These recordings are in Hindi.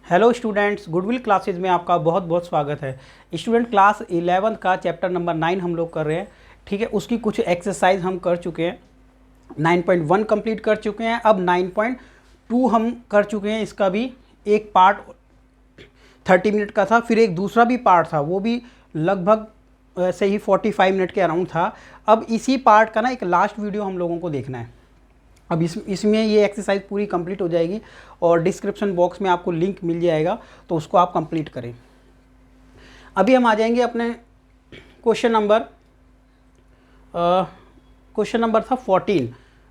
हेलो स्टूडेंट्स, गुडविल क्लासेज में आपका बहुत बहुत स्वागत है। स्टूडेंट, क्लास 11 का चैप्टर नंबर 9 हम लोग कर रहे हैं। ठीक है, उसकी कुछ एक्सरसाइज हम कर चुके हैं। 9.1 कंप्लीट कर चुके हैं, अब 9.2 हम कर चुके हैं। इसका भी एक पार्ट 30 मिनट का था, फिर एक दूसरा भी पार्ट था, वो भी लगभग ऐसे ही 45 मिनट के अराउंड था। अब इसी पार्ट का ना एक लास्ट वीडियो हम लोगों को देखना है। अब इसमें ये एक्सरसाइज पूरी कंप्लीट हो जाएगी और डिस्क्रिप्शन बॉक्स में आपको लिंक मिल जाएगा, तो उसको आप कंप्लीट करें। अभी हम आ जाएंगे अपने क्वेश्चन नंबर था 14,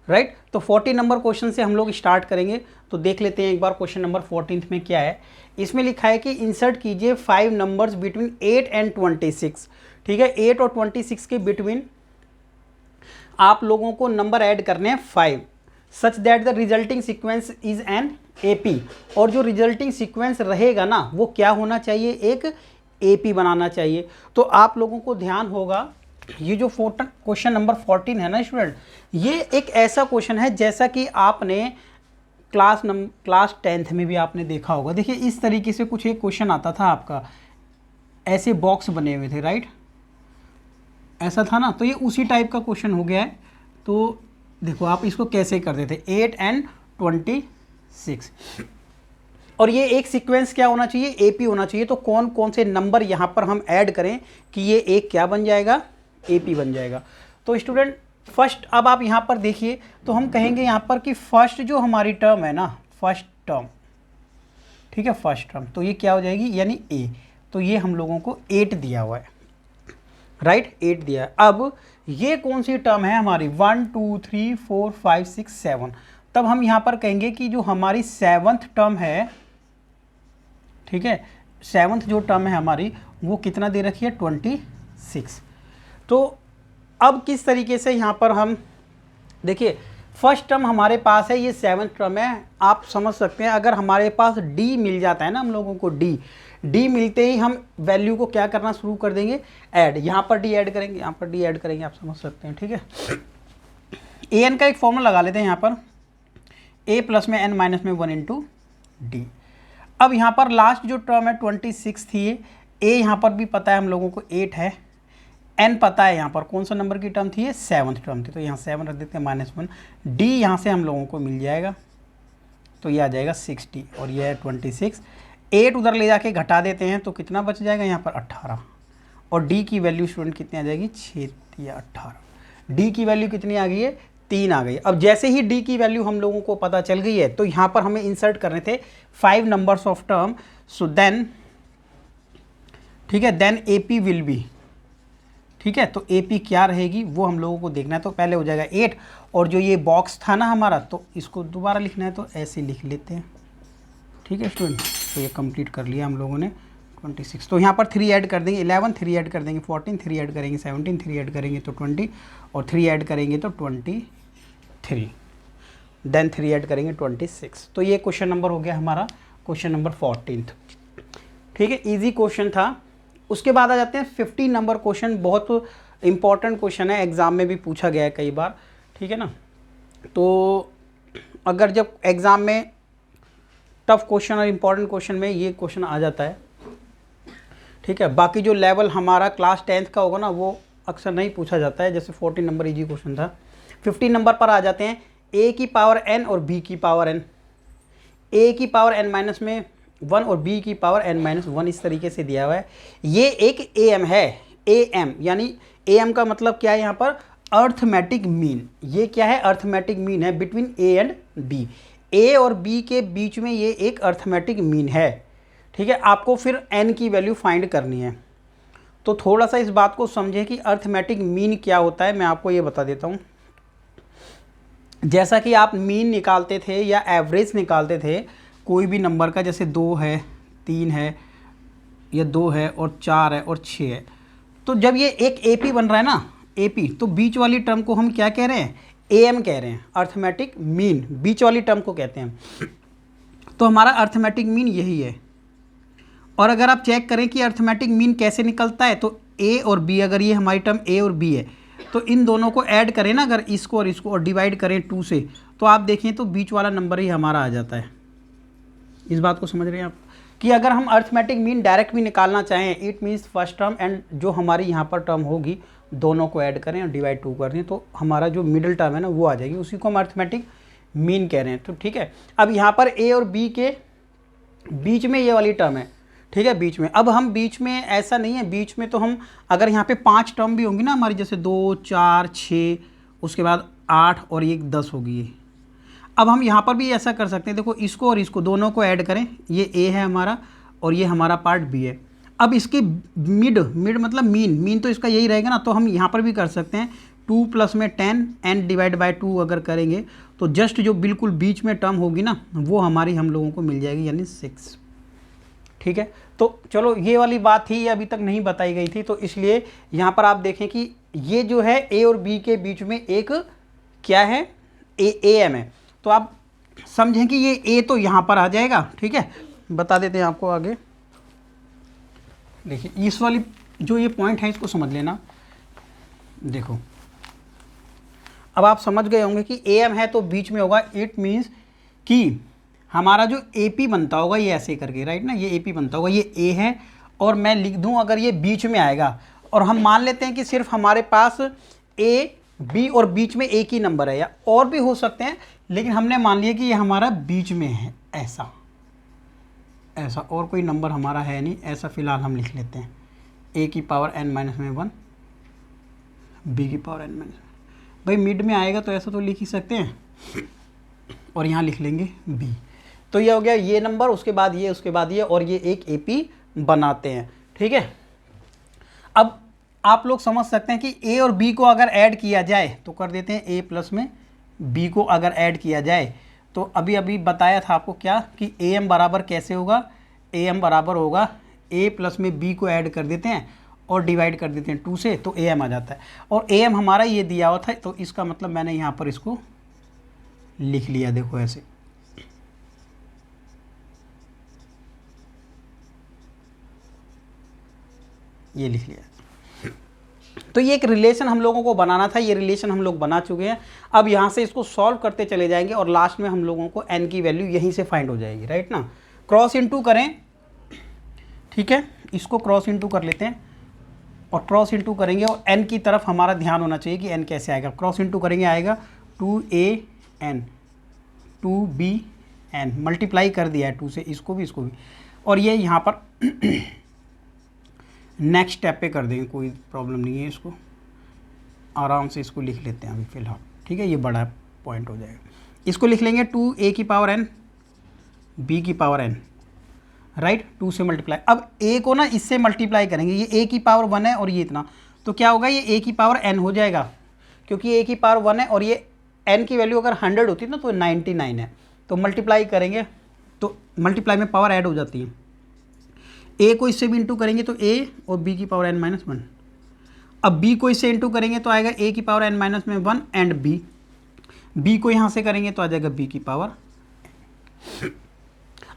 राइट। तो 14 नंबर क्वेश्चन से हम लोग स्टार्ट करेंगे। तो देख लेते हैं एक बार क्वेश्चन नंबर 14 में क्या है। इसमें लिखा है कि इंसर्ट कीजिए 5 नंबर्स बिटवीन 8 एंड 26। ठीक है, 8 और 26 के बिटवीन आप लोगों को नंबर ऐड करने हैं 5, such that the resulting sequence is an AP। और जो रिजल्टिंग सीक्वेंस रहेगा ना, वो क्या होना चाहिए, एक AP बनाना चाहिए। तो आप लोगों को ध्यान होगा, ये जो क्वेश्चन नंबर 14 है ना स्टूडेंट, ये एक ऐसा क्वेश्चन है जैसा कि आपने क्लास 10th में भी आपने देखा होगा। देखिए, इस तरीके से कुछ एक क्वेश्चन आता था आपका, ऐसे बॉक्स बने हुए थे, राइट, ऐसा था ना। तो ये उसी टाइप का क्वेश्चन हो गया है। तो देखो आप इसको कैसे करते थे, 8 एंड 26, और ये एक सीक्वेंस क्या होना चाहिए, AP होना चाहिए। तो कौन कौन से नंबर यहाँ पर हम ऐड करें कि ये एक क्या बन जाएगा, AP बन जाएगा। तो स्टूडेंट फर्स्ट, अब आप यहाँ पर देखिए, तो हम कहेंगे यहाँ पर कि फर्स्ट जो हमारी टर्म है ना, फर्स्ट टर्म, ठीक है, फर्स्ट टर्म, तो ये क्या हो जाएगी, यानी A। तो ये हम लोगों को 8 दिया हुआ है, राइट, 8 दिया है। अब ये कौन सी टर्म है हमारी, 1 2 3 4 5 6 7। तब हम यहाँ पर कहेंगे कि जो हमारी 7th टर्म है, ठीक है, 7th जो टर्म है हमारी, वो कितना दे रखी है, 26। तो अब किस तरीके से यहाँ पर हम देखिए, फर्स्ट टर्म हमारे पास है, ये 7th टर्म है। आप समझ सकते हैं, अगर हमारे पास D मिल जाता है ना, हम लोगों को D मिलते ही हम वैल्यू को क्या करना शुरू कर देंगे, ऐड। यहाँ पर D ऐड करेंगे, यहाँ पर D ऐड करेंगे, आप समझ सकते हैं, ठीक है। an का एक फॉर्मूला लगा लेते हैं यहाँ पर, a प्लस में n माइनस में 1 इंटू D। अब यहाँ पर लास्ट जो टर्म है 26 थी, a यहाँ पर भी पता है हम लोगों को 8 है, n पता है यहाँ पर कौन सा नंबर की टर्म थी, ये 7th टर्म थी। तो यहाँ 7 रख देते हैं, -1, D यहाँ से हम लोगों को मिल जाएगा, तो ये आ जाएगा 60 और ये है 26। 8 उधर ले जाके घटा देते हैं, तो कितना बच जाएगा यहाँ पर 18, और D की वैल्यू स्टूडेंट कितनी आ जाएगी, 6 या 18। D की वैल्यू कितनी आ गई है, 3 आ गई। अब जैसे ही D की वैल्यू हम लोगों को पता चल गई है, तो यहाँ पर हमें इंसर्ट करने थे 5 numbers of term. So then, ठीक है, देन AP विल बी, ठीक है। तो AP क्या रहेगी वो हम लोगों को देखना है। तो पहले हो जाएगा 8, और जो ये बॉक्स था ना हमारा, तो इसको दोबारा लिखना है, तो ऐसे लिख लेते हैं, ठीक है स्टूडेंट। तो ये कंप्लीट कर लिया हम लोगों ने 26। तो यहाँ पर 3 ऐड कर देंगे, 11, 3 ऐड कर देंगे 14, 3 ऐड करेंगे 17, 3 ऐड करेंगे तो 20, और 3 ऐड करेंगे तो 23, देन 3 ऐड करेंगे 26। तो ये क्वेश्चन नंबर हो गया हमारा, क्वेश्चन नंबर 14, ठीक है, ईजी क्वेश्चन था। उसके बाद आ जाते हैं 15 नंबर क्वेश्चन। बहुत इंपॉर्टेंट क्वेश्चन है, एग्ज़ाम में भी पूछा गया है कई बार, ठीक है ना। तो अगर जब एग्ज़ाम में टफ क्वेश्चन और इम्पॉर्टेंट क्वेश्चन में ये क्वेश्चन आ जाता है, ठीक है। बाकी जो लेवल हमारा क्लास 10th का होगा ना, वो अक्सर नहीं पूछा जाता है, जैसे 14 नंबर ईजी क्वेश्चन था। 15 नंबर पर आ जाते हैं, a की पावर n और b की पावर n, a की पावर n माइनस में 1 और b की पावर n माइनस 1, इस तरीके से दिया हुआ है। ये एक am है, am यानी am का मतलब क्या है यहाँ पर, अर्थमेटिक मीन। ये क्या है, अर्थमेटिक मीन है between a and b। a और b के बीच में ये एक अर्थमेटिक मीन है, ठीक है। आपको फिर n की वैल्यू फाइंड करनी है। तो थोड़ा सा इस बात को समझे कि अर्थमेटिक मीन क्या होता है, मैं आपको ये बता देता हूँ। जैसा कि आप मीन निकालते थे या एवरेज निकालते थे कोई भी नंबर का, जैसे 2 है, 3 है, या 2 है और 4 है और 6 है, तो जब ये एक AP बन रहा है ना, AP, तो बीच वाली टर्म को हम क्या कह रहे हैं, AM कह रहे हैं, अर्थमेटिक मीन, बीच वाली टर्म को कहते हैं। तो हमारा अर्थमेटिक मीन यही है। और अगर आप चेक करें कि अर्थमेटिक मीन कैसे निकलता है, तो A और B, अगर ये हमारी टर्म A और B है, तो इन दोनों को ऐड करें ना, अगर इसको और इसको, और डिवाइड करें 2 से, तो आप देखें तो बीच वाला नंबर ही हमारा आ जाता है, इस बात को समझ रहे हैं आप कि अगर हम अर्थमेटिक मीन डायरेक्ट भी निकालना चाहें, it means first term and जो हमारी यहाँ पर टर्म होगी दोनों को ऐड करें और डिवाइड 2 कर दें तो हमारा जो मिडिल टर्म है ना वो आ जाएगी, उसी को हम अर्थमेटिक मीन कह रहे हैं। तो ठीक है, अब यहाँ पर ए और बी के बीच में ये वाली टर्म है, ठीक है, बीच में। अब हम बीच में ऐसा नहीं है, बीच में तो हम अगर यहाँ पे 5 टर्म भी होंगी ना हमारी, जैसे 2 4 6 उसके बाद 8 और ये 10 होगी ये। अब हम यहाँ पर भी ऐसा कर सकते हैं, देखो इसको और इसको दोनों को ऐड करें, ये ए है हमारा और ये हमारा पार्ट बी है। अब इसके मिड मतलब मीन तो इसका यही रहेगा ना, तो हम यहाँ पर भी कर सकते हैं 2 प्लस में 10 एंड डिवाइड बाय 2 अगर करेंगे तो जस्ट जो बिल्कुल बीच में टर्म होगी ना वो हमारी हम लोगों को मिल जाएगी, यानी 6। ठीक है, तो चलो ये वाली बात थी, ये अभी तक नहीं बताई गई थी, तो इसलिए यहाँ पर आप देखें कि ये जो है ए और बी के बीच में एक क्या है, ए एम है। तो आप समझें कि ये ए तो यहाँ पर आ जाएगा। ठीक है, बता देते हैं आपको आगे। देखिए इस वाली जो ये पॉइंट है इसको समझ लेना। देखो अब आप समझ गए होंगे कि ए एम है तो बीच में होगा, इट मीन्स कि हमारा जो ए पी बनता होगा ये ऐसे करके, राइट ना, ये ए पी बनता होगा, ये ए है और मैं लिख दूं अगर ये बीच में आएगा, और हम मान लेते हैं कि सिर्फ हमारे पास ए बी और बीच में एक ही नंबर है, या और भी हो सकते हैं, लेकिन हमने मान लिया कि ये हमारा बीच में है, ऐसा और कोई नंबर हमारा है नहीं, ऐसा फिलहाल हम लिख लेते हैं ए की पावर n माइनस में 1 बी की पावर n माइनस, भाई मिड में आएगा तो ऐसा तो लिख ही सकते हैं, और यहाँ लिख लेंगे b। तो ये हो गया ये नंबर, उसके बाद ये, उसके बाद ये, और ये एक AP बनाते हैं। ठीक है, अब आप लोग समझ सकते हैं कि a और b को अगर ऐड किया जाए तो कर देते हैं a प्लस में b को अगर ऐड किया जाए तो अभी बताया था आपको क्या कि am बराबर कैसे होगा, am बराबर होगा a प्लस में b को ऐड कर देते हैं और डिवाइड कर देते हैं 2 से, तो am आ जाता है, और am हमारा ये दिया हुआ था, तो इसका मतलब मैंने यहाँ पर इसको लिख लिया, देखो ऐसे। ये लिख लिया, तो ये एक रिलेशन हम लोगों को बनाना था, ये रिलेशन हम लोग बना चुके हैं। अब यहाँ से इसको सॉल्व करते चले जाएंगे और लास्ट में हम लोगों को n की वैल्यू यहीं से फाइंड हो जाएगी, राइट ना। क्रॉस इनटू करें, ठीक है, इसको क्रॉस इनटू कर लेते हैं और क्रॉस इनटू करेंगे और n की तरफ हमारा ध्यान होना चाहिए कि n कैसे आएगा। क्रॉस इनटू करेंगे आएगा 2an 2bn, मल्टीप्लाई कर दिया है 2 से, इसको भी और ये यहाँ पर नेक्स्ट स्टेप पे कर देंगे, कोई प्रॉब्लम नहीं है, इसको आराम से इसको लिख लेते हैं अभी फ़िलहाल। ठीक है, ये बड़ा पॉइंट हो जाएगा, इसको लिख लेंगे 2a की पावर n b की पावर n, राइट, 2 से मल्टीप्लाई। अब a को ना इससे मल्टीप्लाई करेंगे, ये a की पावर 1 है और ये इतना, तो क्या होगा, ये a की पावर n हो जाएगा, क्योंकि a की पावर 1 है और ये n की वैल्यू अगर 100 होती है ना तो 99 है, तो मल्टीप्लाई करेंगे तो मल्टीप्लाई में पावर ऐड हो जाती है। a को इससे भी इंटू करेंगे तो a और b की पावर n माइनस 1। अब b को इससे इंटू करेंगे तो आएगा a की पावर n माइनस में 1 एंड b को यहाँ से करेंगे तो आ जाएगा b की पावर।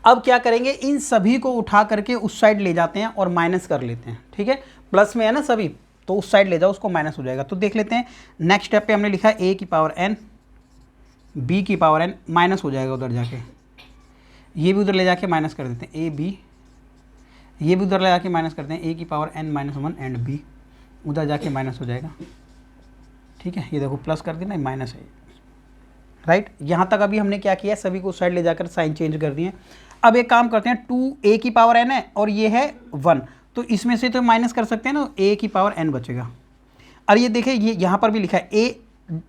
अब क्या करेंगे, इन सभी को उठा करके उस साइड ले जाते हैं और माइनस कर लेते हैं। ठीक है, प्लस में है ना सभी, तो उस साइड ले जाओ, उसको माइनस हो जाएगा। तो देख लेते हैं, नेक्स्ट स्टेप पे हमने लिखा है a की पावर n b की पावर n, माइनस हो जाएगा उधर जाके, ये भी उधर ले जाके माइनस कर देते हैं a b, ये भी उधर ले जाके माइनस करते हैं a की power n minus 1 and b, उधर जाके माइनस हो जाएगा। ठीक है, ये देखो प्लस कर देना, माइनस है, राइट। यहाँ तक अभी हमने क्या किया, सभी को उस साइड ले जाकर साइन चेंज कर दिए। अब एक काम करते हैं, 2a की पावर n है और ये है 1, तो इसमें से तो माइनस कर सकते हैं ना, a की पावर n बचेगा। और ये देखिए, ये यहाँ पर भी लिखा है a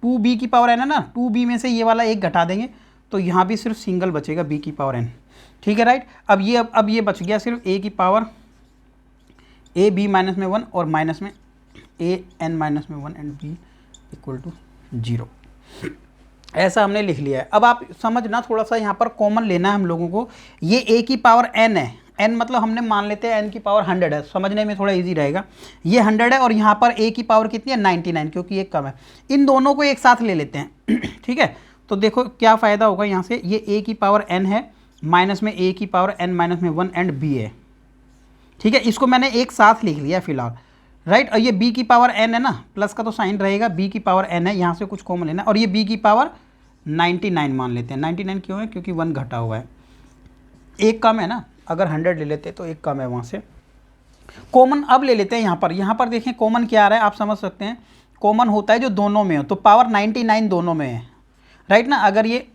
2b की पावर n है ना, 2b में से ये वाला एक घटा देंगे तो यहाँ भी सिर्फ सिंगल बचेगा b की पावर n। ठीक है, राइट। अब ये बच गया सिर्फ a की पावर a b माइनस में 1 और माइनस में a n माइनस में 1 एंड b इक्वल टू 0, ऐसा हमने लिख लिया है। अब आप समझना, थोड़ा सा यहाँ पर कॉमन लेना है हम लोगों को, ये a की पावर n है, n मतलब हमने मान लेते हैं n की पावर 100 है, समझने में थोड़ा इजी रहेगा। ये 100 है और यहाँ पर a की पावर कितनी है, 99, क्योंकि एक कम है। इन दोनों को एक साथ ले लेते हैं। ठीक है, तो देखो क्या फ़ायदा होगा यहाँ से, ये a की पावर n है माइनस में a की पावर n माइनस में 1 एंड b है। ठीक है, इसको मैंने एक साथ लिख लिया फिलहाल, राइट। और ये b की पावर n है ना, प्लस का तो साइन रहेगा, b की पावर n है, यहाँ से कुछ कॉमन लेना, और ये b की पावर 99 मान लेते हैं। 99 क्यों है, क्योंकि 1 घटा हुआ है, एक कम है ना, अगर 100 ले लेते तो एक कम है वहाँ से। कॉमन अब ले लेते हैं यहाँ पर देखें कॉमन क्या आ रहा है, आप समझ सकते हैं कॉमन होता है जो दोनों में हो, तो पावर 99 दोनों में है, राइट ना। अगर ये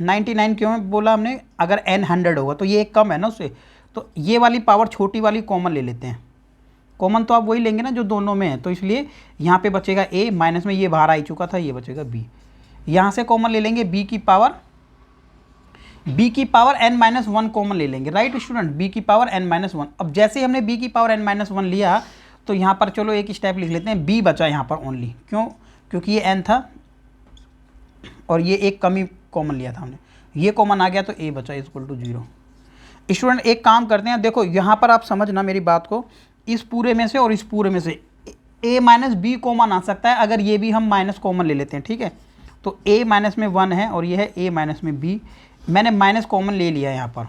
99 क्यों बोला हमने, अगर n 100 होगा तो ये एक कम है ना उससे, तो ये वाली पावर छोटी वाली कॉमन ले लेते हैं। कॉमन तो आप वही लेंगे ना जो दोनों में है, तो इसलिए यहाँ पे बचेगा a, माइनस में ये बाहर आ चुका था, ये बचेगा b। यहाँ से कॉमन ले लेंगे b की पावर n-1 कॉमन ले लेंगे, राइट स्टूडेंट, b की पावर n-1। अब जैसे ही हमने b की पावर n-1 लिया तो यहाँ पर चलो एक स्टेप लिख लेते हैं, b बचा यहाँ पर ओनली, क्यों, क्योंकि ये n था और ये एक कमी कॉमन लिया था हमने, ये कॉमन आ गया तो a बचा इक्वल टू 0। स्टूडेंट एक काम करते हैं, देखो यहाँ पर आप समझना मेरी बात को, इस पूरे में से और इस पूरे में से a माइनस बी कॉमन आ सकता है, अगर ये भी हम माइनस कॉमन ले लेते हैं, ठीक है। तो a माइनस में 1 है और ये है a माइनस में b, मैंने माइनस कॉमन ले लिया यहाँ पर,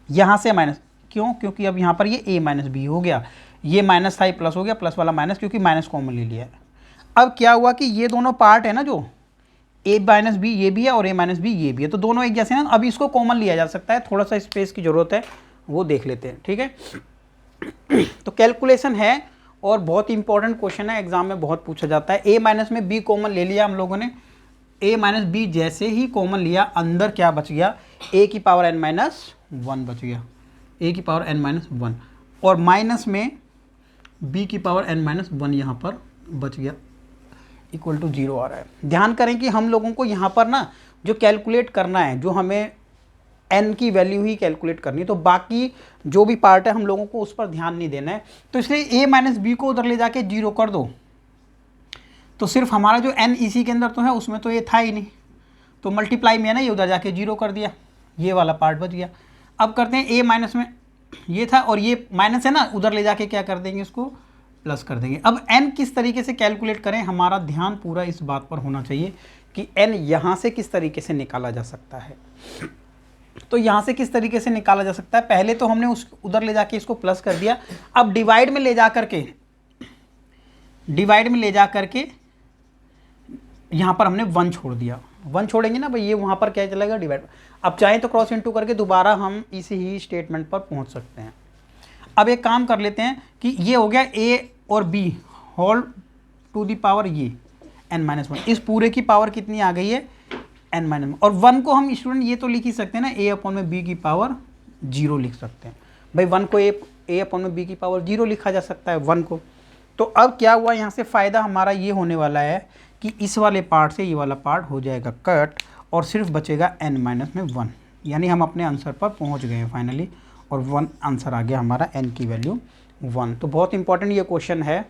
यहाँ से माइनस, क्यों, क्योंकि अब यहाँ पर ये a माइनस बी हो गया, ये माइनस था ये प्लस हो गया, प्लस वाला माइनस, क्योंकि माइनस कॉमन ले लिया है। अब क्या हुआ कि ये दोनों पार्ट है ना, जो a माइनस बी ये भी है और a माइनस बी ये भी है, तो दोनों एक जैसे ना, अब इसको कॉमन लिया जा सकता है, थोड़ा सा स्पेस की ज़रूरत है, वो देख लेते हैं, ठीक है। तो कैलकुलेशन है और बहुत इंपॉर्टेंट क्वेश्चन है, एग्जाम में बहुत पूछा जाता है। a माइनस में b कॉमन ले लिया हम लोगों ने, a माइनस बी जैसे ही कॉमन लिया, अंदर क्या बच गया, a की पावर n-1 बच गया, a की पावर n-1, और माइनस में b की पावर n-1 यहाँ पर बच गया, इक्वल टू 0 आ रहा है। ध्यान करें कि हम लोगों को यहाँ पर ना जो कैलकुलेट करना है, जो हमें n की वैल्यू ही कैलकुलेट करनी है, तो बाकी जो भी पार्ट है हम लोगों को उस पर ध्यान नहीं देना है। तो इसलिए a माइनस बी को उधर ले जाके 0 कर दो, तो सिर्फ हमारा जो n इसी के अंदर तो है, उसमें तो ये था ही नहीं, तो मल्टीप्लाई में है ना, ये उधर जाके 0 कर दिया, ये वाला पार्ट बच गया। अब करते हैं a माइनस में ये था और ये माइनस है ना, उधर ले जाके क्या कर देंगे, इसको प्लस कर देंगे। अब n किस तरीके से कैलकुलेट करें, हमारा ध्यान पूरा इस बात पर होना चाहिए कि n यहाँ से किस तरीके से निकाला जा सकता है। तो यहाँ से किस तरीके से निकाला जा सकता है, पहले तो हमने उस उधर ले जाके इसको प्लस कर दिया, अब डिवाइड में ले जा करके यहाँ पर हमने 1 छोड़ दिया, 1 छोड़ेंगे ना भाई, ये वहाँ पर क्या चलेगा, डिवाइड। अब चाहें तो क्रॉस इंटू करके दोबारा हम इसी ही स्टेटमेंट पर पहुँच सकते हैं। अब एक काम कर लेते हैं कि ये हो गया a और b whole to the power ये n-1, इस पूरे की पावर कितनी आ गई है, n-1, और 1 को हम स्टूडेंट ये तो लिख ही सकते हैं ना, a अपॉन में b की पावर 0 लिख सकते हैं भाई, 1 को a अपॉन में b की पावर 0 लिखा जा सकता है 1 को। तो अब क्या हुआ, यहाँ से फ़ायदा हमारा ये होने वाला है कि इस वाले पार्ट से ये वाला पार्ट हो जाएगा कट, और सिर्फ बचेगा n-1, यानी हम अपने आंसर पर पहुँच गए हैं फाइनली, और 1 आंसर आ गया हमारा, n की वैल्यू 1। तो बहुत इंपॉर्टेंट ये क्वेश्चन है।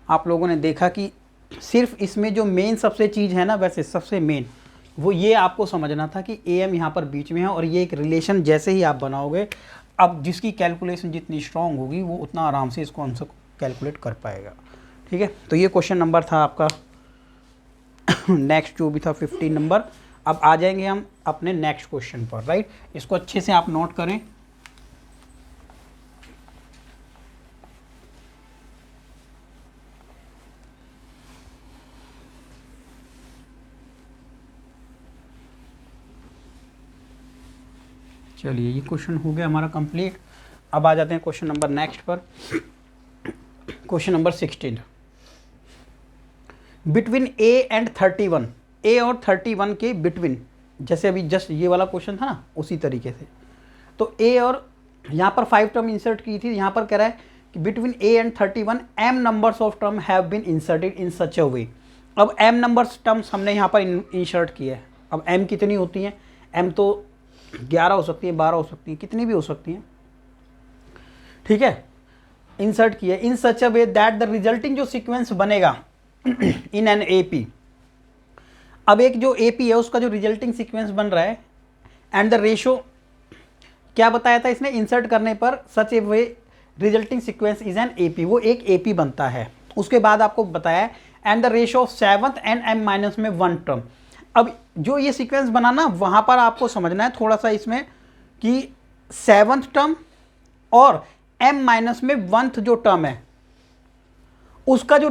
आप लोगों ने देखा कि सिर्फ इसमें जो मेन सबसे चीज़ है ना, वैसे सबसे मेन वो ये आपको समझना था कि am यहाँ पर बीच में है, और ये एक रिलेशन जैसे ही आप बनाओगे, अब जिसकी कैलकुलेशन जितनी स्ट्रॉन्ग होगी वो उतना आराम से इसको आंसर कैलकुलेट कर पाएगा, ठीक है। तो ये क्वेश्चन नंबर था आपका नेक्स्ट जो भी था 15 नंबर। अब आ जाएंगे हम अपने नेक्स्ट क्वेश्चन पर, राइट। इसको अच्छे से आप नोट करें। चलिए ये क्वेश्चन हो गया हमारा कंप्लीट। अब आ जाते हैं क्वेश्चन नंबर नेक्स्ट पर। Question number 16, between a and 31, a और 31 के बिटवीन, जैसे अभी जस्ट ये वाला क्वेश्चन था ना, उसी तरीके से। तो a और यहाँ पर 5 टर्म इंसर्ट की थी, यहाँ पर कह रहा है कि between a and 31 m numbers of term have been inserted in such a way. अब m नंबर्स टर्म्स हमने यहाँ पर इंसर्ट किया है। अब m कितनी होती हैं, m तो 11 हो सकती है, 12 हो सकती है, कितनी भी हो सकती हैं, ठीक है। इंसर्ट किया इन such a way that the resulting जो सीक्वेंस बनेगा इन एन AP। अब एक जो AP है उसका जो रिजल्टिंग सीक्वेंस बन रहा है, एंड द रेशो क्या बताया था इसने, इंसर्ट करने पर such a way resulting sequence is an AP, वो एक AP बनता है। उसके बाद आपको बताया and the ratio of 7th and m-1 term. अब जो ये सीक्वेंस बनाना, वहाँ पर आपको समझना है थोड़ा सा इसमें कि 7th टर्म और m-1 जो टर्म है उसका जो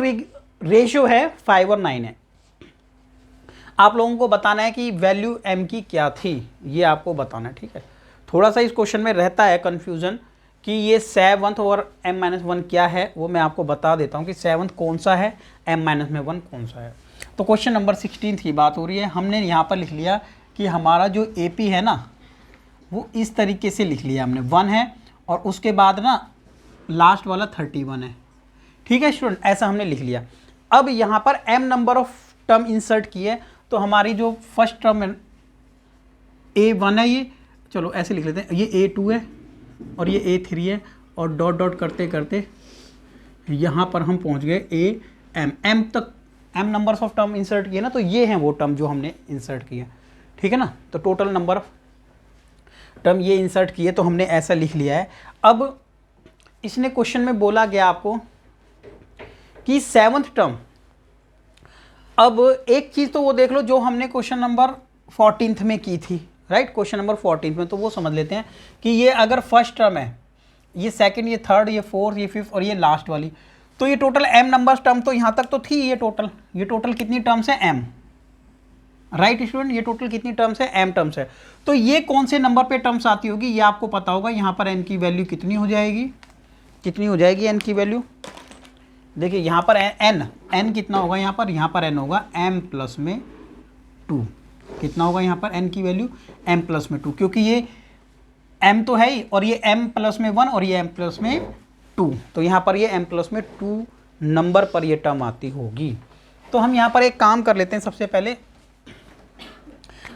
रेशियो है 5 और 9 है। आप लोगों को बताना है कि वैल्यू m की क्या थी, ये आपको बताना है, ठीक है। थोड़ा सा इस क्वेश्चन में रहता है कन्फ्यूज़न कि ये 7th और m-1 क्या है, वो मैं आपको बता देता हूँ कि 7th कौन सा है, m-1 कौन सा है। तो क्वेश्चन नंबर 16 की बात हो रही है। हमने यहाँ पर लिख लिया कि हमारा जो AP है ना वो इस तरीके से लिख लिया हमने, 1 है और उसके बाद ना लास्ट वाला 31 है। ठीक है स्टूडेंट, ऐसा हमने लिख लिया। अब यहाँ पर m number of term insert की है, तो हमारी जो फर्स्ट टर्म है A1 है, ये चलो ऐसे लिख लेते हैं, ये A2 है और ये A3 है और डॉट डॉट करते करते यहाँ पर हम पहुँच गए M तक। m numbers of term insert किए ना, तो ये हैं वो टर्म जो हमने इंसर्ट किए, ठीक है ना। तो टोटल नंबर ऑफ टर्म ये इंसर्ट किए, तो हमने ऐसा लिख लिया है। अब इसने क्वेश्चन में बोला गया आपको कि 7th टर्म, अब एक चीज़ तो वो देख लो जो हमने क्वेश्चन नंबर 14th में की थी, राइट। क्वेश्चन नंबर 14th में तो वो समझ लेते हैं कि ये अगर फर्स्ट टर्म है, ये सेकंड, ये थर्ड, ये फोर्थ, ये फिफ्थ और ये लास्ट वाली, तो ये टोटल m नंबर टर्म तो यहाँ तक तो थी। ये टोटल कितनी टर्म्स है, m, राइट स्टूडेंट। ये टोटल कितनी टर्म्स है, m टर्म्स है। तो ये कौन से नंबर पे टर्म्स आती होगी ये आपको पता होगा। यहाँ पर n की वैल्यू कितनी हो जाएगी, n की वैल्यू देखिए यहाँ पर n कितना होगा, यहाँ पर n होगा m+2। कितना होगा यहाँ पर n की वैल्यू, m+2, क्योंकि ये m तो है ही और ये m+1 और ये m+2, तो यहाँ पर ये m+2 नंबर पर ये टर्म आती होगी। तो हम यहाँ पर एक काम कर लेते हैं, सबसे पहले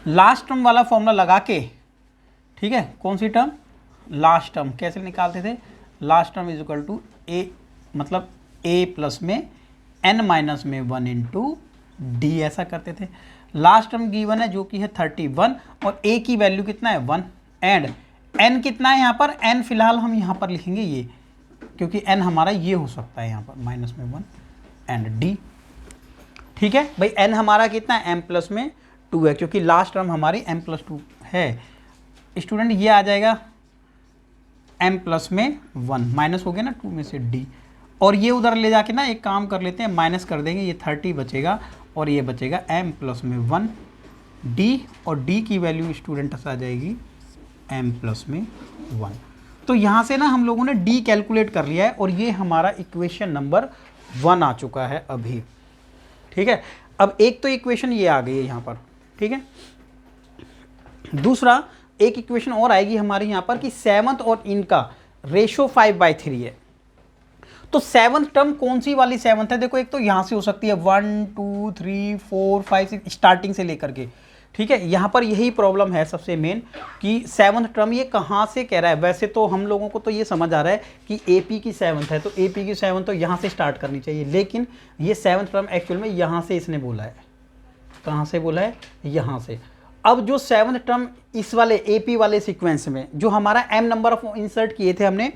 लास्ट टर्म वाला फॉर्मूला लगा के, ठीक है। कौन सी टर्म, लास्ट टर्म कैसे निकालते थे, last term is equal to a, मतलब a प्लस में n-1 इंटू डी, ऐसा करते थे। लास्ट टर्म गिवन है जो कि है 31 और a की वैल्यू कितना है 1 एंड n कितना है यहाँ पर, n फिलहाल हम यहाँ पर लिखेंगे ये, क्योंकि n हमारा ये हो सकता है यहाँ पर -1 एंड d, ठीक है भाई। n हमारा कितना है, m+2 है, क्योंकि लास्ट टर्म हमारी m+2 है। स्टूडेंट ये आ जाएगा m+1, माइनस हो गया ना 2 में से d, और ये उधर ले जाके ना एक काम कर लेते हैं, माइनस कर देंगे, ये 30 बचेगा और ये बचेगा m+1 d, और d की वैल्यू स्टूडेंट आ जाएगी m+1। तो यहाँ से ना हम लोगों ने d कैलकुलेट कर लिया है और ये हमारा इक्वेशन नंबर 1 आ चुका है अभी, ठीक है। अब एक तो इक्वेशन ये आ गई है यहाँ पर, ठीक है। दूसरा एक इक्वेशन और आएगी हमारे यहाँ पर कि 7th और इनका रेशो 5/3 है। तो 7th टर्म कौन सी वाली 7th है, देखो एक तो यहाँ से हो सकती है 1 2 3 4 5 6 स्टार्टिंग से लेकर के, ठीक है। यहाँ पर यही प्रॉब्लम है सबसे मेन कि 7th टर्म ये कहाँ से कह रहा है। वैसे तो हम लोगों को तो ये समझ आ रहा है कि AP की 7th है, तो AP की 7th तो यहाँ से स्टार्ट करनी चाहिए, लेकिन ये 7th टर्म एक्चुअल में यहाँ से इसने बोला है। कहाँ से बोला है, यहाँ से। अब जो 7th टर्म इस वाले AP वाले सीक्वेंस में जो हमारा m नंबर ऑफ इंसर्ट किए थे हमने,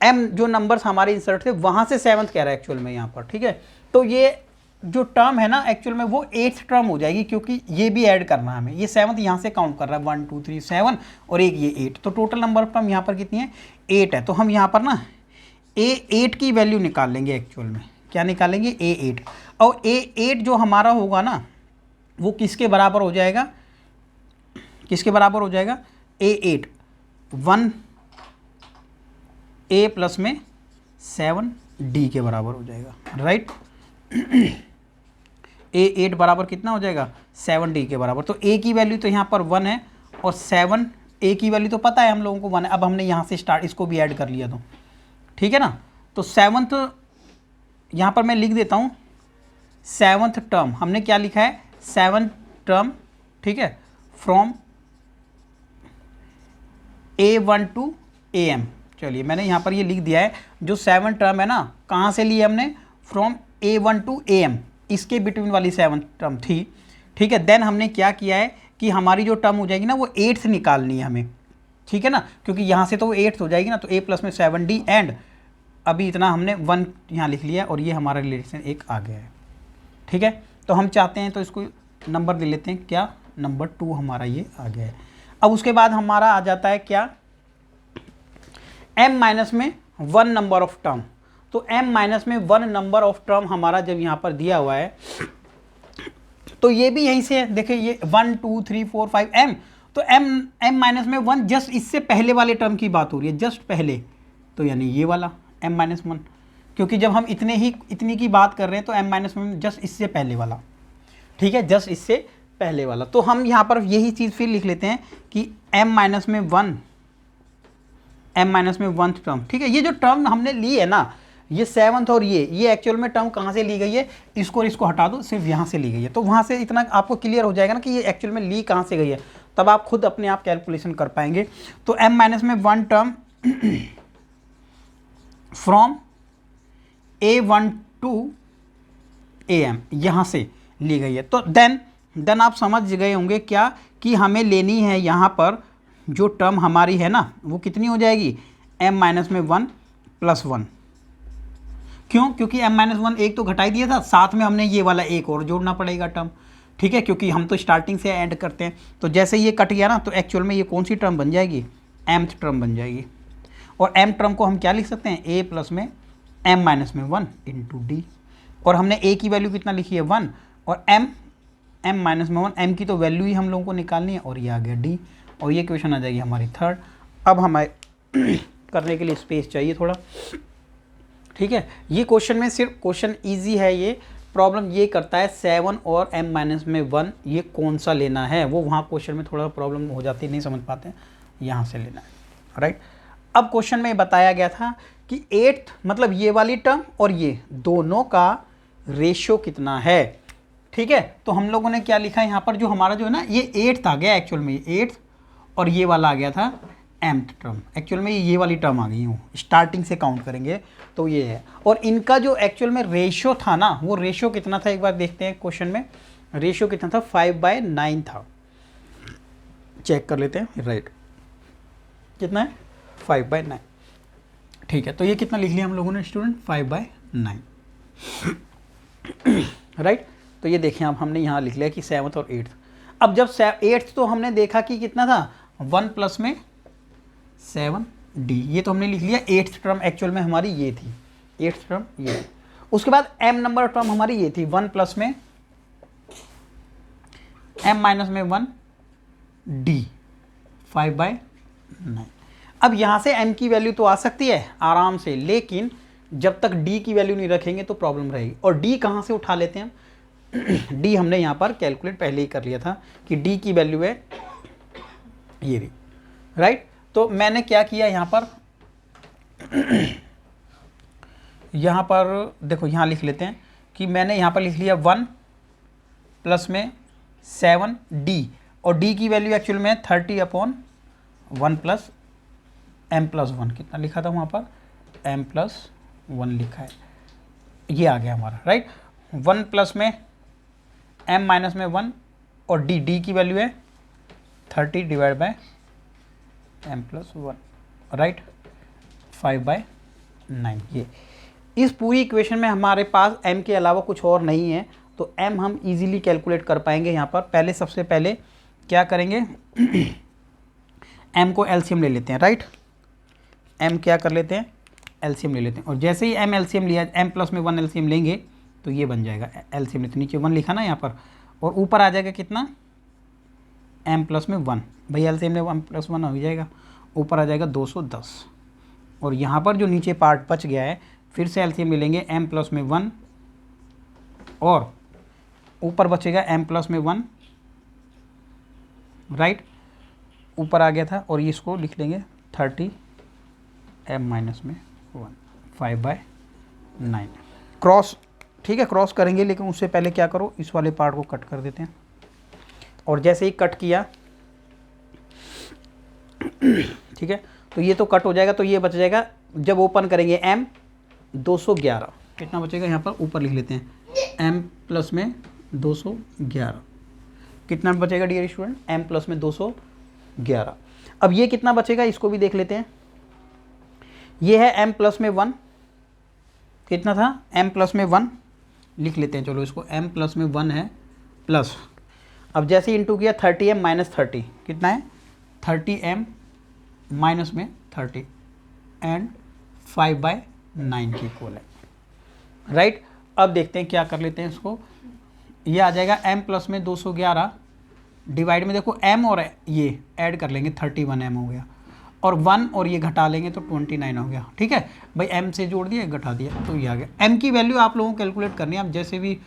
m जो नंबर्स हमारे इंसर्ट थे वहाँ से 7th कह रहा है एक्चुअल में यहाँ पर, ठीक है। तो ये जो टर्म है ना एक्चुअल में वो 8th टर्म हो जाएगी, क्योंकि ये भी ऐड करना है हमें। ये 7th यहाँ से काउंट कर रहा है, 1 2 3 7 और एक ये 8, तो टोटल नंबर ऑफ टर्म यहाँ पर कितनी है, 8 है। तो हम यहाँ पर ना A8 की वैल्यू निकाल लेंगे एक्चुअल में। क्या निकालेंगे, A8। और A8 जो हमारा होगा ना वो किसके बराबर हो जाएगा, किसके बराबर हो जाएगा, A8 1 A प्लस में 7 D के बराबर हो जाएगा, राइट। A8 बराबर कितना हो जाएगा, 7 D के बराबर। तो A की वैल्यू तो यहाँ पर 1 है और 7 A की वैल्यू तो पता है हम लोगों को 1 है। अब हमने यहाँ से स्टार्ट इसको भी ऐड कर लिया, तो ठीक है ना। तो 7th यहाँ पर मैं लिख देता हूँ, 7th टर्म हमने क्या लिखा है, 7th टर्म, ठीक है, फ्रॉम A1 टू AM। चलिए मैंने यहाँ पर ये लिख दिया है, जो 7th टर्म है ना कहाँ से लिए हमने, फ्रॉम A1 टू AM, इसके बिटवीन वाली 7th टर्म थी, ठीक है। देन हमने क्या किया है कि हमारी जो टर्म हो जाएगी ना वो 8th निकालनी है हमें, ठीक है ना, क्योंकि यहाँ से तो वो 8th हो जाएगी ना। तो A प्लस में 7D एंड अभी इतना हमने 1 यहाँ लिख लिया और ये हमारा रिलेशन एक आ गया है, ठीक है। तो हम चाहते हैं तो इसको नंबर दे लेते हैं, क्या, नंबर 2 हमारा ये आ गया है। अब उसके बाद हमारा आ जाता है क्या, m-1 नंबर ऑफ टर्म। तो m-1 नंबर ऑफ टर्म हमारा जब यहाँ पर दिया हुआ है तो ये भी यहीं से है, देखिए ये 1 2 3 4 5 m, तो m माइनस में 1 जस्ट इससे पहले वाले टर्म की बात हो रही है, जस्ट पहले, तो यानी ये वाला m माइनस 1, क्योंकि जब हम इतनी की बात कर रहे हैं तो m माइनस 1 जस्ट इससे पहले वाला, ठीक है, जस्ट इससे पहले वाला। तो हम यहाँ पर यही चीज़ फिर लिख लेते हैं कि m माइनस में 1 टर्म, ठीक है। ये जो टर्म हमने ली है ना, ये 7th और ये एक्चुअल में टर्म कहाँ से ली गई है, इसको और इसको हटा दो, सिर्फ यहाँ से ली गई है। तो वहाँ से इतना आपको क्लियर हो जाएगा ना कि ये एक्चुअल में ली कहाँ से गई है, तब आप खुद अपने आप कैलकुलेशन कर पाएंगे। तो m माइनस में 1 term from a1 to am यहाँ से ली गई है। तो देन आप समझ गए होंगे क्या कि हमें लेनी है यहाँ पर जो टर्म हमारी है ना, वो कितनी हो जाएगी, m माइनस में 1 प्लस 1। क्यों? क्योंकि m माइनस 1 एक तो घटाई दिया था, साथ में हमने ये वाला एक और जोड़ना पड़ेगा टर्म, ठीक है, क्योंकि हम तो स्टार्टिंग से ऐड करते हैं। तो जैसे ये कट गया ना, तो एक्चुअल में ये कौन सी टर्म बन जाएगी, mth टर्म बन जाएगी। और m टर्म को हम क्या लिख सकते हैं, a प्लस में m माइनस में 1 इंटू डी। और हमने a की वैल्यू कितना लिखी है 1, और m माइनस में 1, m की तो वैल्यू ही हम लोगों को निकालनी है, और ये आ गया d। और ये क्वेश्चन आ जाएगी हमारी 3rd। अब हमारे करने के लिए स्पेस चाहिए थोड़ा, ठीक है। ये क्वेश्चन में सिर्फ क्वेश्चन इजी है, ये प्रॉब्लम ये करता है 7 और m माइनस में 1 ये कौन सा लेना है, वो वहाँ क्वेश्चन में थोड़ा प्रॉब्लम हो जाती है, नहीं समझ पाते हैं, यहाँ से लेना है, राइट। अब क्वेश्चन में बताया गया था कि 8th मतलब ये वाली टर्म और ये दोनों का रेशियो कितना है, ठीक है। तो हम लोगों ने क्या लिखा है यहाँ पर, जो हमारा जो है ना, ये 8th आ गया एक्चुअल में, 8th, और ये वाला आ गया था mth टर्म। एक्चुअल में ये वाली टर्म आ गई हूँ, स्टार्टिंग से काउंट करेंगे तो ये है। और इनका जो एक्चुअल में रेशियो था ना, वो रेशियो कितना था, एक बार देखते हैं क्वेश्चन में रेशियो कितना था, 5/9 था। चेक कर लेते हैं, राइट, कितना है, 5/9, ठीक है। तो ये कितना लिख लिया हम लोगों ने स्टूडेंट, 5/9, राइट। तो ये देखें अब हमने यहाँ लिख लिया कि 7th और 8th। अब जब 8th तो हमने देखा कि कितना था, 1 प्लस में 7d, ये तो हमने लिख लिया। 8th टर्म एक्चुअल में हमारी ये थी, 8th टर्म ये थी। उसके बाद m नंबर टर्म हमारी ये थी, 1 प्लस में m माइनस में 1d, 5/9। अब यहाँ से m की वैल्यू तो आ सकती है आराम से, लेकिन जब तक d की वैल्यू नहीं रखेंगे तो प्रॉब्लम रहेगी। और d कहाँ से उठा लेते हैं हम d हमने यहाँ पर कैलकुलेट पहले ही कर लिया था कि d की वैल्यू है ये भी, राइट। तो मैंने क्या किया यहाँ पर देखो, यहाँ लिख लेते हैं कि मैंने यहाँ पर लिख लिया 1 प्लस में 7d, और d की वैल्यू एक्चुअल में 30/1 प्लस m प्लस 1, कितना लिखा था वहाँ पर, m प्लस 1 लिखा है, ये आ गया हमारा, राइट। 1 प्लस में m माइनस में 1, और d की वैल्यू है 30/m प्लस 1, राइट, 5/9। ये इस पूरी इक्वेशन में हमारे पास m के अलावा कुछ और नहीं है, तो m हम इजीली कैलकुलेट कर पाएंगे। यहाँ पर पहले सबसे पहले क्या करेंगे m को एलसीएम ले लेते हैं, राइट। m क्या कर लेते हैं, एलसीएम ले लेते हैं। और जैसे ही m एलसीएम लिया, m प्लस में 1 एलसीएम लेंगे तो ये बन जाएगा एलसीएम, तो नीचे 1 लिखा ना यहाँ पर, और ऊपर आ जाएगा कितना, m प्लस में 1, भाई एलसीएम में 1 प्लस 1 हो जाएगा, ऊपर आ जाएगा 210। और यहाँ पर जो नीचे पार्ट बच गया है, फिर से एलसीएम ले लेंगे, m प्लस में 1, और ऊपर बचेगा m प्लस में 1, राइट, ऊपर आ गया था, और इसको लिख लेंगे 30m माइनस में 1, 5/9 क्रॉस, ठीक है, क्रॉस करेंगे, लेकिन उससे पहले क्या करो, इस वाले पार्ट को कट कर देते हैं। और जैसे ही कट किया, ठीक है, तो ये तो कट हो जाएगा, तो ये बच जाएगा, जब ओपन करेंगे m 211, कितना बचेगा यहाँ पर, ऊपर लिख लेते हैं m प्लस में 211, कितना बचेगा डियर स्टूडेंट, m प्लस में 211। अब ये कितना बचेगा, इसको भी देख लेते हैं। ये है m प्लस में 1, कितना था, m प्लस में 1 लिख लेते हैं, चलो इसको, m प्लस में 1 है, प्लस, अब जैसे ही इंटू किया 30m माइनस 30, कितना है, 30m माइनस में 30 एंड 5/9 की इक्वल है, राइट। अब देखते हैं क्या कर लेते हैं इसको, ये आ जाएगा m प्लस में 211 डिवाइड में देखो m और ये ऐड कर लेंगे 31m हो गया, और 1 और ये घटा लेंगे तो 29 हो गया। ठीक है भाई, m से जोड़ दिया घटा दिया तो ये आ गया। m की वैल्यू आप लोगों को कैलकुलेट करनी है, आप जैसे भी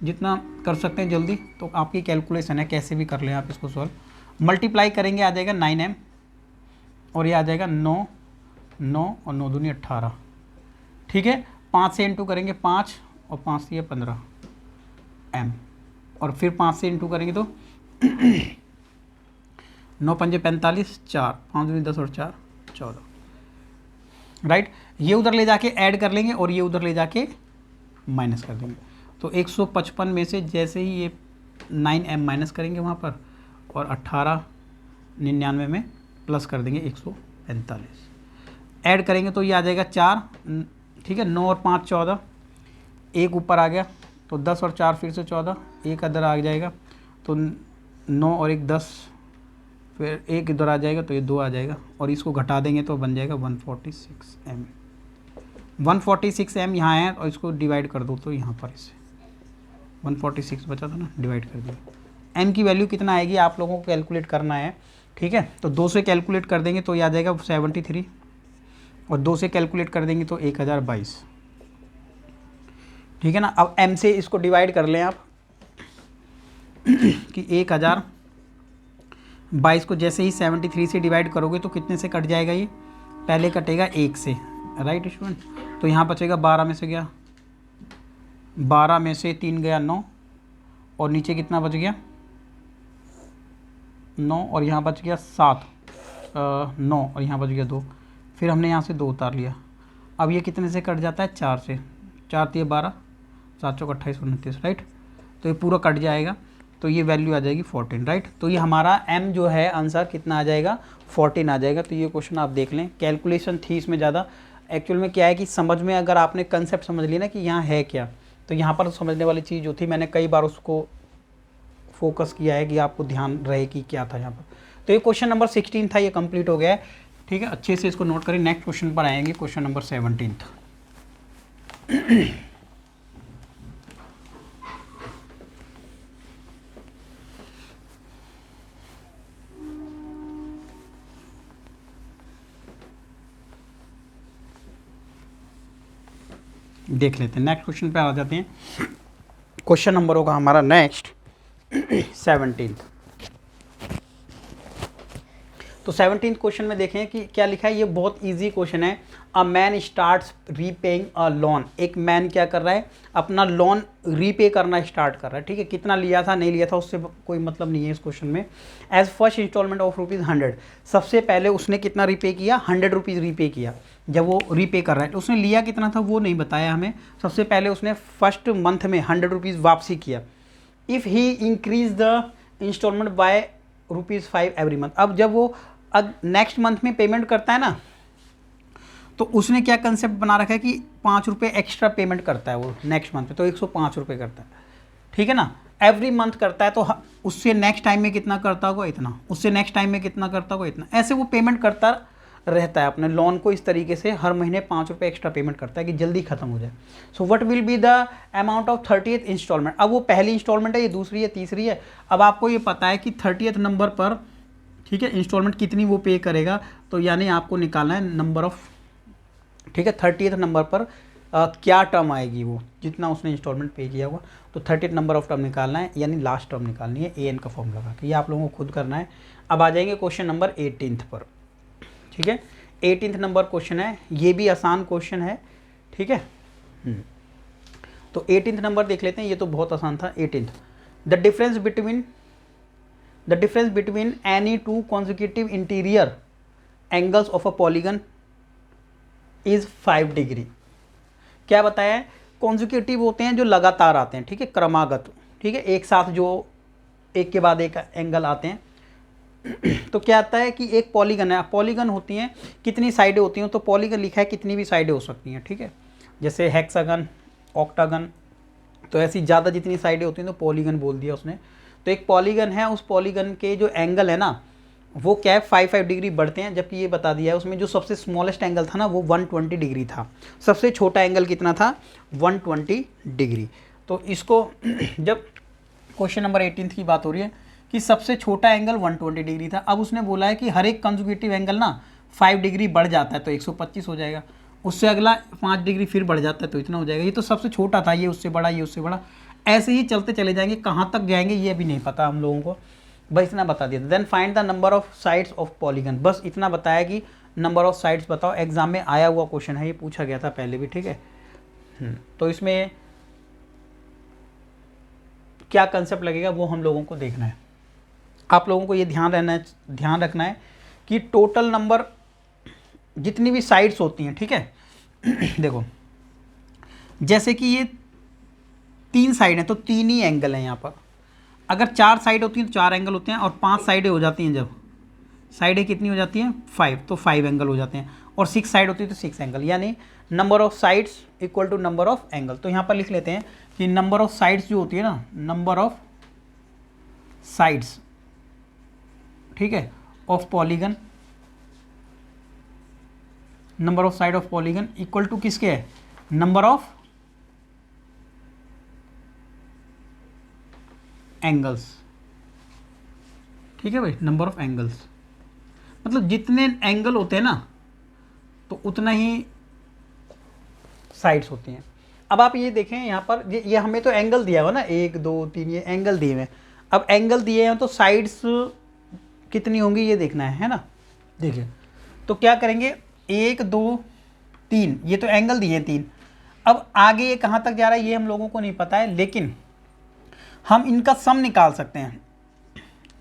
जितना कर सकते हैं जल्दी, तो आपकी कैलकुलेशन है, कैसे भी कर लें आप इसको सॉल्व। मल्टीप्लाई करेंगे आ जाएगा 9m और ये आ जाएगा 9 और 9 दूनी 18। ठीक है, 5 से इंटू करेंगे 5 और 5 से 15 m, और फिर 5 से इंटू करेंगे तो 9 पंजे 45, 4 5 दूनी 10 और 4 14। राइट, ये उधर ले जाके ऐड कर लेंगे और ये उधर ले जाके माइनस कर देंगे। तो 155 में से जैसे ही ये 9m माइनस करेंगे वहाँ पर, और 1899 में प्लस कर देंगे 145, ऐड करेंगे तो ये आ जाएगा 4। ठीक है, 9 और 5 14, एक ऊपर आ गया तो 10 और 4 फिर से 14, एक अदर आ जाएगा तो 9 और 1 10, फिर एक इधर आ जाएगा तो ये 2 आ जाएगा, और इसको घटा देंगे तो बन जाएगा 146m। 146m यहाँ है और इसको डिवाइड कर दो तो यहाँ पर इसे 146 बचा था ना, डिवाइड कर दिया। m की वैल्यू कितना आएगी आप लोगों को कैलकुलेट करना है। ठीक है, तो 2 से कैलकुलेट कर देंगे तो ये आ जाएगा 73, और 2 से कैलकुलेट कर देंगे तो 1022। ठीक है ना, अब m से इसको डिवाइड कर लें आप कि 1022 को जैसे ही 73 से डिवाइड करोगे तो कितने से कट जाएगा, ये पहले कटेगा 1 से। राइट स्टूडेंट, तो यहाँ बचेगा 12 में से गया, 12 में से 3 गया 9, और नीचे कितना बच गया 9, और यहाँ बच गया 7 9, और यहाँ बच गया 2, फिर हमने यहाँ से 2 उतार लिया। अब ये कितने से कट जाता है, 4 से, 4 3 12, 7 चौक 28 29। राइट, तो ये पूरा कट जाएगा, तो ये वैल्यू आ जाएगी 14। राइट, तो ये हमारा m जो है आंसर कितना आ जाएगा, 14 आ जाएगा। तो ये क्वेश्चन आप देख लें, कैलकुलेशन थी इसमें ज़्यादा, एक्चुअल में क्या है कि समझ में अगर आपने कंसेप्ट समझ लिया ना कि यहाँ है क्या, तो यहाँ पर समझने वाली चीज़ जो थी मैंने कई बार उसको फोकस किया है कि आपको ध्यान रहे कि क्या था यहाँ पर। तो ये क्वेश्चन नंबर 16 था, ये कंप्लीट हो गया है। ठीक है, अच्छे से इसको नोट करें। नेक्स्ट क्वेश्चन पर आएंगे, क्वेश्चन नंबर 17। देख लेते हैं, नेक्स्ट क्वेश्चन पे आ जाते हैं। क्वेश्चन नंबर होगा हमारा नेक्स्ट 17। तो 17th क्वेश्चन में देखें कि क्या लिखा है, ये बहुत इजी क्वेश्चन है। A man starts repaying a loan, एक मैन क्या कर रहा है, अपना लोन रीपे करना स्टार्ट कर रहा है। ठीक है, कितना लिया था नहीं लिया था उससे कोई मतलब नहीं है इस क्वेश्चन में। एज फर्स्ट इंस्टॉलमेंट ऑफ ₹100, सबसे पहले उसने कितना रीपे किया, ₹100 रीपे किया। जब वो रीपे कर रहा है तो उसने लिया कितना था वो नहीं बताया हमें। सबसे पहले उसने फर्स्ट मंथ में ₹100 वापसी किया। If he increase the instalment by ₹5 every month, अब जब वो नेक्स्ट मंथ में पेमेंट करता है ना, तो उसने क्या कंसेप्ट बना रखा है कि ₹5 एक्स्ट्रा पेमेंट करता है वो नेक्स्ट मंथ में, तो ₹105 करता है। ठीक है ना, एवरी मंथ करता है, तो उससे नेक्स्ट टाइम में कितना करता होगा इतना, उससे नेक्स्ट टाइम में कितना करता होगा इतना, ऐसे वो पेमेंट करता रहता है अपने लोन को। इस तरीके से हर महीने ₹5 एक्स्ट्रा पेमेंट करता है कि जल्दी खत्म हो जाए। So what will be the amount of 30th instalment. अब वो पहली इंस्टॉलमेंट है, ये दूसरी है, तीसरी है। अब आपको ये पता है कि 30th नंबर पर, ठीक है, इंस्टॉलमेंट कितनी वो पे करेगा, तो यानी आपको निकालना है नंबर ऑफ, ठीक है, 30th नंबर पर क्या टर्म आएगी वो, जितना उसने इंस्टॉलमेंट पे किया होगा। तो 30th नंबर ऑफ टर्म निकालना है, यानी लास्ट टर्म निकालनी है, AN का फॉर्म लगा के, ये आप लोगों को खुद करना है। अब आ जाएंगे क्वेश्चन नंबर 18 पर। ठीक है, 18th नंबर क्वेश्चन है, ये भी आसान क्वेश्चन है। ठीक है, तो 18th नंबर देख लेते हैं, ये तो बहुत आसान था। 18th, the difference between any two consecutive interior angles of a polygon is 5 degree. क्या बताया है, कॉन्जिक्यूटिव होते हैं जो लगातार आते हैं, ठीक है, क्रमागत, ठीक है, एक साथ जो एक के बाद एक एंगल आते हैं। तो क्या आता है कि एक पॉलीगन है, पॉलीगन होती हैं कितनी साइडें होती हैं, तो पॉलीगन लिखा है कितनी भी साइडें हो सकती हैं। ठीक है, जैसे हेक्सागन, ऑक्टागन, तो ऐसी ज़्यादा जितनी साइडें होती हैं तो पॉलीगन बोल दिया उसने। तो एक पॉलीगन है, उस पॉलीगन के जो एंगल है ना, वो क्या है 5 डिग्री बढ़ते हैं, जबकि ये बता दिया है उसमें जो सबसे स्मॉलेस्ट एंगल था ना वो 120 डिग्री था। सबसे छोटा एंगल कितना था, 120 डिग्री। तो इसको जब क्वेश्चन नंबर 18 की बात हो रही है कि सबसे छोटा एंगल 120 डिग्री था। अब उसने बोला है कि हर एक कंजुगेटिव एंगल ना 5 डिग्री बढ़ जाता है तो 125 हो जाएगा, उससे अगला 5 डिग्री फिर बढ़ जाता है तो इतना हो जाएगा। ये तो सबसे छोटा था, ये उससे बड़ा, ये उससे बड़ा, ऐसे ही चलते चले जाएंगे, कहाँ तक जाएंगे ये अभी नहीं पता हम लोगों को, बस इतना बता दिया। Then find the number of sides of polygon, बस इतना बताया कि नंबर ऑफ साइड्स बताओ। एग्जाम में आया हुआ क्वेश्चन है, ये पूछा गया था पहले भी, ठीक है। तो इसमें क्या कंसेप्ट लगेगा वो हम लोगों को देखना है। आप लोगों को ये ध्यान रखना है कि टोटल नंबर जितनी भी साइड्स होती हैं, ठीक है देखो जैसे कि ये 3 साइड हैं तो 3 ही एंगल हैं यहाँ पर। अगर 4 साइड होती हैं तो 4 एंगल होते हैं, और 5 साइडें हो जाती हैं, जब साइडें कितनी हो जाती हैं 5, तो 5 एंगल हो जाते हैं, और 6 साइड होती है तो 6 एंगल, यानी number of sides equal to number of angle. तो यहाँ पर लिख लेते हैं कि नंबर ऑफ साइड्स जो होती है ना, नंबर ऑफ साइड्स, ठीक है, of polygon, number of side of polygon equal to किसके है, नंबर ऑफ एंगल्स, ठीक है भाई, नंबर ऑफ एंगल्स, मतलब जितने एंगल होते हैं ना तो उतना ही साइड्स होती हैं। अब आप ये देखें यहाँ पर, ये हमें तो एंगल दिया हुआ ना, 1 2 3, ये एंगल दिए हुए हैं। अब एंगल दिए हैं तो साइड्स कितनी होंगी ये देखना है ना। देखिए तो क्या करेंगे, 1 2 3, ये तो एंगल दिए हैं 3। अब आगे ये कहाँ तक जा रहा है ये हम लोगों को नहीं पता है, लेकिन हम इनका सम निकाल सकते हैं।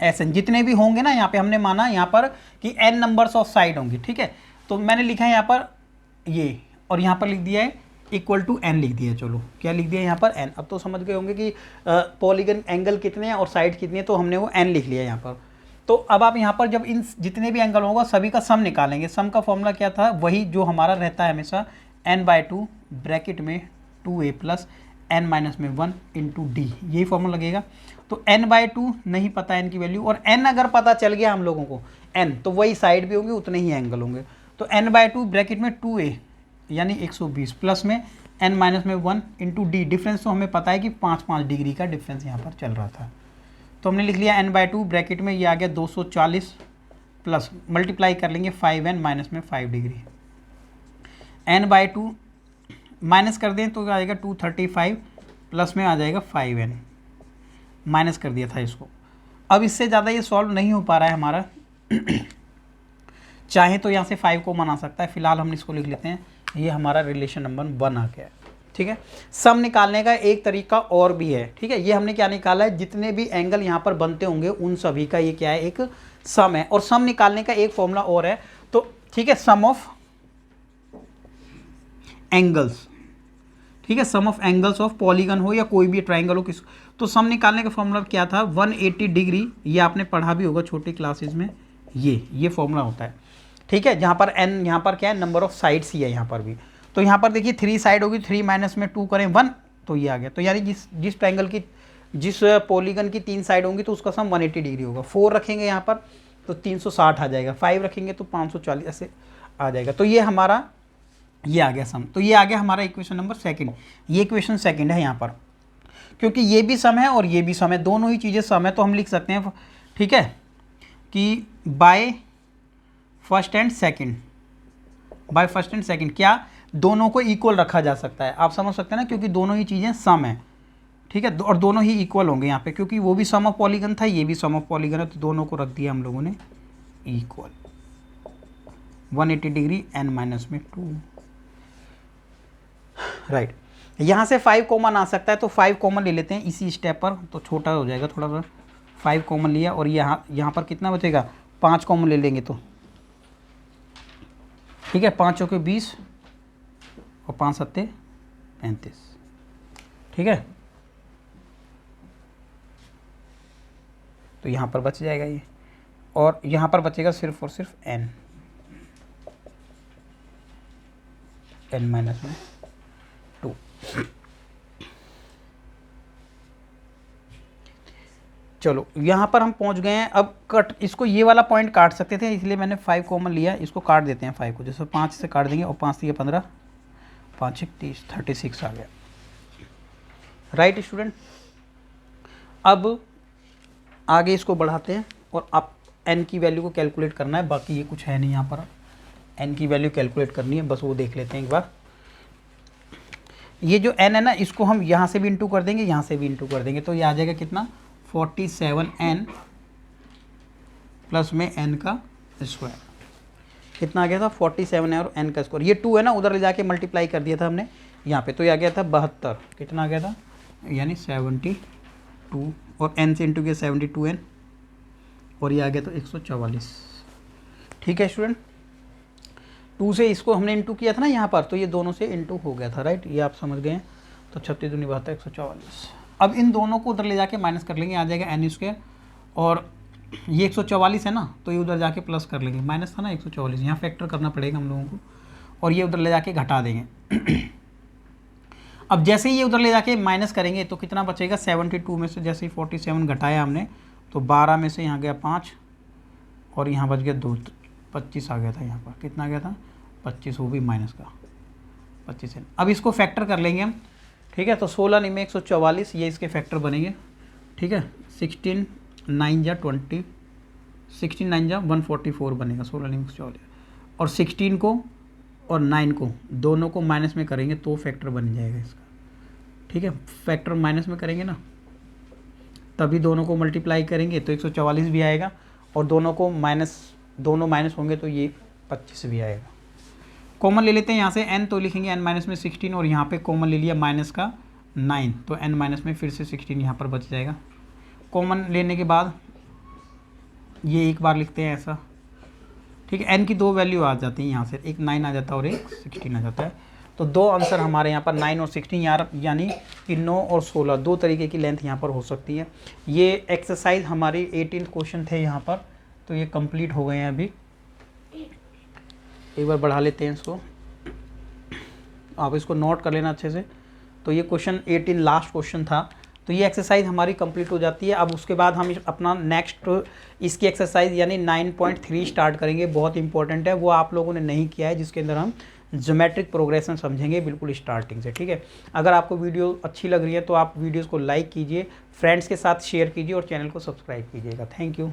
ऐसे जितने भी होंगे ना, यहाँ पे हमने माना यहाँ पर कि n नंबर्स ऑफ साइड होंगी, ठीक है। तो मैंने लिखा है यहाँ पर ये, और यहाँ पर लिख दिया है इक्वल टू n लिख दिया है। चलो क्या लिख दिया है यहाँ पर n। अब तो समझ गए होंगे कि पॉलीगन एंगल कितने हैं और साइड कितनी है, तो हमने वो n लिख लिया यहाँ पर। तो अब आप यहाँ पर जब इन जितने भी एंगल होगा सभी का सम निकालेंगे। सम का फॉर्मूला क्या था, वही जो हमारा रहता है हमेशा, n/2 ब्रैकेट में 2a प्लस n माइनस में 1 इंटू डी, यही फॉर्मूला लगेगा। तो n/2 नहीं पता n की वैल्यू, और n अगर पता चल गया हम लोगों को n, तो वही साइड भी होंगे, उतने ही एंगल होंगे। तो n/2 ब्रैकेट में 2a यानी 120 प्लस में n माइनस में 1 इंटू डी, डिफरेंस तो हमें पता है कि 5 डिग्री का डिफरेंस यहाँ पर चल रहा था। तो हमने लिख लिया n/2 ब्रैकेट में, ये आ गया 240 प्लस मल्टीप्लाई कर लेंगे 5n माइनस में 5 डिग्री, n/2 माइनस कर दें तो आ जाएगा 235 प्लस में आ जाएगा 5n, माइनस कर दिया था इसको। अब इससे ज़्यादा ये सॉल्व नहीं हो पा रहा है हमारा चाहे तो यहाँ से 5 को मना सकता है, फिलहाल हम इसको लिख लेते हैं, ये हमारा रिलेशन नंबर 1 आ गया है, ठीक है। सम निकालने का एक तरीका और भी है, ठीक है। ये हमने क्या निकाला है, जितने भी एंगल यहाँ पर बनते होंगे उन सभी का ये क्या है, एक सम है। और सम निकालने का एक फॉर्मूला और है, तो ठीक है, सम ऑफ एंगल्स, ठीक है, सम ऑफ एंगल्स ऑफ पॉलीगन हो या कोई भी ट्राइंगल हो, किस, तो सम निकालने का फॉर्मूला क्या था, 180 डिग्री, ये आपने पढ़ा भी होगा छोटी क्लासेस में, ये फॉर्मूला होता है, ठीक है। जहाँ पर n यहाँ पर क्या है, नंबर ऑफ साइड्स ही है यहाँ पर भी। तो यहाँ पर देखिए 3 साइड होगी, 3 माइनस में 2 करें 1, तो ये आ गया। तो यानी जिस ट्राइंगल की, जिस पॉलीगन की 3 साइड होंगी तो उसका सम 180 डिग्री होगा। 4 रखेंगे यहाँ पर तो 360 आ जाएगा, 5 रखेंगे तो 540 ऐसे आ जाएगा। तो ये हमारा ये आ गया सम। तो ये आ गया हमारा इक्वेशन नंबर 2, ये इक्वेशन 2 है यहाँ पर, क्योंकि ये भी सम है और ये भी सम है, दोनों ही चीज़ें सम है। तो हम लिख सकते हैं, ठीक है, कि by first and second, by first and second क्या दोनों को इक्वल रखा जा सकता है, आप समझ सकते हैं ना, क्योंकि दोनों ही चीज़ें सम है, ठीक है, और दोनों ही इक्वल होंगे यहाँ पे, क्योंकि वो भी सम ऑफ पॉलीगन था, ये भी सम ऑफ पॉलीगन है, तो दोनों को रख दिया हम लोगों ने इक्वल। 180 डिग्री n माइनस में 2, राइट। यहाँ से 5 कॉमन आ सकता है, तो 5 कॉमन ले लेते हैं इसी स्टेप पर, तो छोटा हो जाएगा थोड़ा सा। 5 कॉमन लिया, और यहाँ पर कितना बचेगा, 5 कॉमन ले लेंगे तो, ठीक है, 5 चौके 20 और 5 सत्ते 35, ठीक है। तो यहाँ पर बच जाएगा ये, और यहाँ पर बचेगा सिर्फ और सिर्फ n माइनस में 2। चलो यहाँ पर हम पहुँच गए हैं। अब कट, इसको ये वाला पॉइंट काट सकते थे, इसलिए मैंने 5 कॉमन लिया, इसको काट देते हैं 5 को, जैसे 5 से काट देंगे, और 5 से 15, 5 से 30, 36 आ गया, राइट स्टूडेंट। अब आगे इसको बढ़ाते हैं और आप n की वैल्यू को कैलकुलेट करना है, बाकी ये कुछ है नहीं यहाँ पर, n की वैल्यू कैलकुलेट करनी है, बस वो देख लेते हैं एक बार। ये जो n है ना, इसको हम यहाँ से भी इंटू कर देंगे, यहाँ से भी इंटू कर देंगे, तो ये आ जाएगा कितना 47n प्लस में n का स्क्वायर। कितना आ गया था 47 है और n का स्क्वायर, ये 2 है ना, उधर ले जाके मल्टीप्लाई कर दिया था हमने यहाँ पे, तो ये आ गया था 72। कितना आ गया था, यानी 72, और n से इंटू किया 72n, और ये आ गया तो 144। ठीक है स्टूडेंट, 2 से इसको हमने इंटू किया था ना यहाँ पर, तो ये दोनों से इंटू हो गया था, राइट, ये आप समझ गए हैं। तो 36 दूनी 72, 144। अब इन दोनों को उधर ले जाके माइनस कर लेंगे, आ जाएगा n स्क्वायर, और ये 144 है ना, तो ये उधर जाके प्लस कर लेंगे, माइनस था ना 144, यहाँ फैक्टर करना पड़ेगा हम लोगों को, और ये उधर ले जाके घटा देंगे। अब जैसे ही ये उधर ले जाके माइनस करेंगे तो कितना बचेगा, 72 में से जैसे ही 47 घटाया हमने, तो 12 में से यहाँ गया 5, और यहाँ बच गया 2, 25 आ गया था यहाँ पर। कितना आ गया था 25, वो भी माइनस का 25 है। अब इसको फैक्टर कर लेंगे हम, ठीक है, तो 16 नहीं में 144, ये इसके फैक्टर बनेंगे, ठीक है। 16 9 जा 20, 16 9 जा 144 बनेगा, 16 नहीं 144, और 16 को और 9 को दोनों को माइनस में करेंगे तो फैक्टर बन जाएगा इसका, ठीक है। फैक्टर माइनस में करेंगे ना, तभी दोनों को मल्टीप्लाई करेंगे तो 144 भी आएगा, और दोनों माइनस होंगे तो ये 25 भी आएगा। कॉमन ले लेते हैं यहाँ से n, तो लिखेंगे n माइनस में 16, और यहाँ पे कॉमन ले लिया माइनस का 9, तो n माइनस में फिर से 16 यहाँ पर बच जाएगा। कॉमन लेने के बाद ये एक बार लिखते हैं ऐसा, ठीक है। n की 2 वैल्यू आ जाती है यहाँ से, एक 9 आ जाता है और एक 16 आ जाता है, तो 2 आंसर हमारे यहाँ पर 9 और 16, यानी कि 9 और 16 दो तरीके की लेंथ यहाँ पर हो सकती है। ये एक्सरसाइज हमारी 18 क्वेश्चन थे यहाँ पर, तो ये कंप्लीट हो गए हैं अभी। एक बार बढ़ा लेते हैं इसको, आप इसको नोट कर लेना अच्छे से। तो ये क्वेश्चन 18 लास्ट क्वेश्चन था, तो ये एक्सरसाइज हमारी कंप्लीट हो जाती है। अब उसके बाद हम अपना नेक्स्ट इसकी एक्सरसाइज यानी 9.3 स्टार्ट करेंगे, बहुत इंपॉर्टेंट है, वो आप लोगों ने नहीं किया है, जिसके अंदर हम ज्योमेट्रिक प्रोग्रेशन समझेंगे बिल्कुल स्टार्टिंग से, ठीक है। अगर आपको वीडियो अच्छी लग रही है तो आप वीडियोज़ को लाइक कीजिए, फ्रेंड्स के साथ शेयर कीजिए और चैनल को सब्सक्राइब कीजिएगा। Thank you.